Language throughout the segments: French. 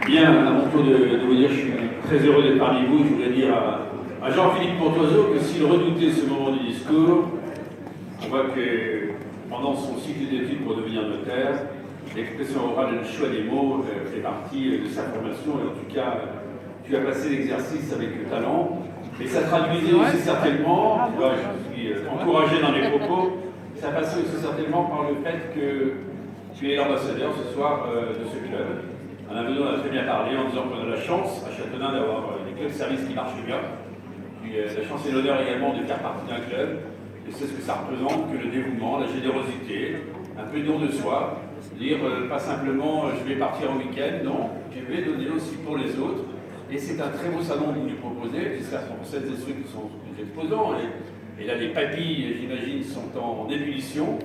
Bien, à mon tour de vous dire, je suis très heureux d'être parmi vous. Je voulais dire à Jean-Philippe Pontoiseau que s'il redoutait ce moment du discours, on voit que pendant son cycle d'études pour devenir notaire, l'expression orale et le choix des mots fait partie de sa formation. Et en tout cas, tu as passé l'exercice avec talent. Et ça traduisait aussi certainement, tu vois, je suis encouragé dans les propos, ça passait aussi certainement par le fait que tu es l'ambassadeur ce soir de ce club. Alain Benoît a très bien parlé en disant qu'on a la chance à Châteauneuf d'avoir des clubs de service qui marchent bien. Puis la chance et l'honneur également de faire partie d'un club. Et c'est ce que ça représente que le dévouement, la générosité, un peu de don de soi. Dire pas simplement je vais partir en week-end, non, je vais donner aussi pour les autres. Et c'est un très beau salon que vous nous proposez, puisque pour celles et ceux qui sont des exposants. Et là, les papilles, j'imagine, sont en ébullition.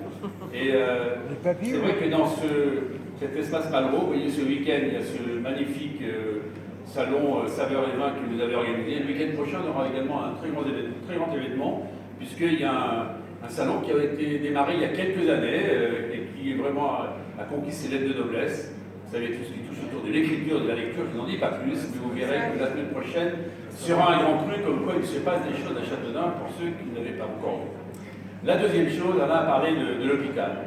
Et c'est vrai que dans cet espace Malraux, vous voyez, ce week-end, il y a ce magnifique salon Saveurs et Vins que vous avez organisé. Le week-end prochain, on aura également un très grand événement, puisqu'il y a un salon qui a été démarré il y a quelques années et qui est vraiment a conquis ses lettres de noblesse. Vous savez, tout ce qui touche autour de l'écriture, de la lecture, je n'en dis pas plus, mais vous verrez que la semaine prochaine sera un grand truc, comme quoi il se passe des choses à Châteauneuf pour ceux qui n'avaient pas encore vu. La deuxième chose, Alain a parlé de l'hôpital.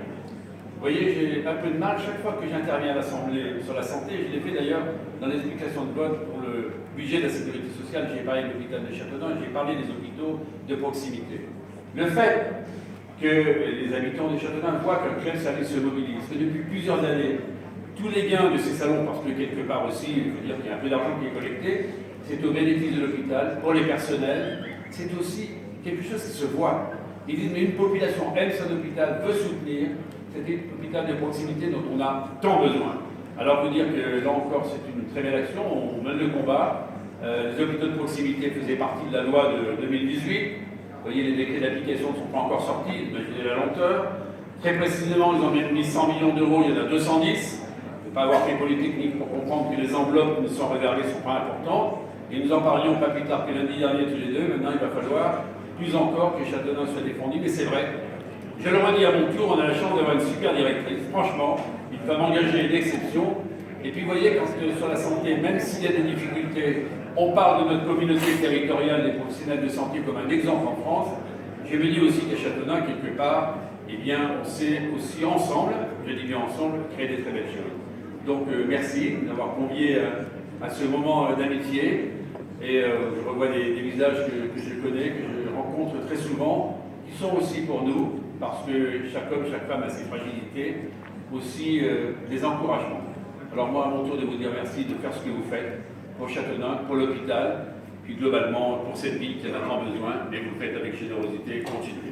Vous voyez, j'ai un peu de mal, chaque fois que j'interviens à l'Assemblée sur la santé, je l'ai fait d'ailleurs dans l'explication de vote pour le budget de la sécurité sociale, j'ai parlé de l'hôpital de Châteauneuf, j'ai parlé des hôpitaux de proximité. Le fait que les habitants de Châteauneuf voient qu'un club service se mobilise, que depuis plusieurs années, tous les gains de ces salons, parce que quelque part aussi, il faut dire qu'il y a un peu d'argent qui est collecté, c'est au bénéfice de l'hôpital, pour les personnels, c'est aussi quelque chose qui se voit. Ils disent, mais une population aime son hôpital, veut soutenir cet hôpital de proximité dont on a tant besoin. Alors, vous dire que là encore, c'est une très belle action, on mène le combat. Les hôpitaux de proximité faisaient partie de la loi de 2018. Vous voyez, les décrets d'application ne sont pas encore sortis, imaginez la lenteur. Très précisément, ils ont même mis 100 millions d'euros, il y en a 210. Pas avoir fait Polytechnique pour comprendre que les enveloppes qui nous sont réservées ne sont pas importantes. Et nous en parlions pas plus tard que lundi dernier tous les deux. Maintenant, il va falloir plus encore que Châteauneuf soit défendu. Mais c'est vrai. Je le redis à mon tour, on a la chance d'avoir une super directrice. Franchement, il faut m'engager d'exception. Et puis, vous voyez, quand sur la santé, même s'il y a des difficultés, on parle de notre communauté territoriale des professionnels de santé comme un exemple en France. Je me dis aussi qu'à Châteauneuf, quelque part, eh bien, on sait aussi ensemble, je dis bien ensemble, créer des très belles choses. Donc merci d'avoir convié à ce moment d'amitié. Et je revois des visages que je connais, que je rencontre très souvent, qui sont aussi pour nous, parce que chaque homme, chaque femme a ses fragilités, aussi des encouragements. Alors moi, à mon tour de vous dire merci de faire ce que vous faites pour Châteauneuf, pour l'hôpital, puis globalement pour cette ville qui en a tant besoin, mais vous le faites avec générosité, continuez.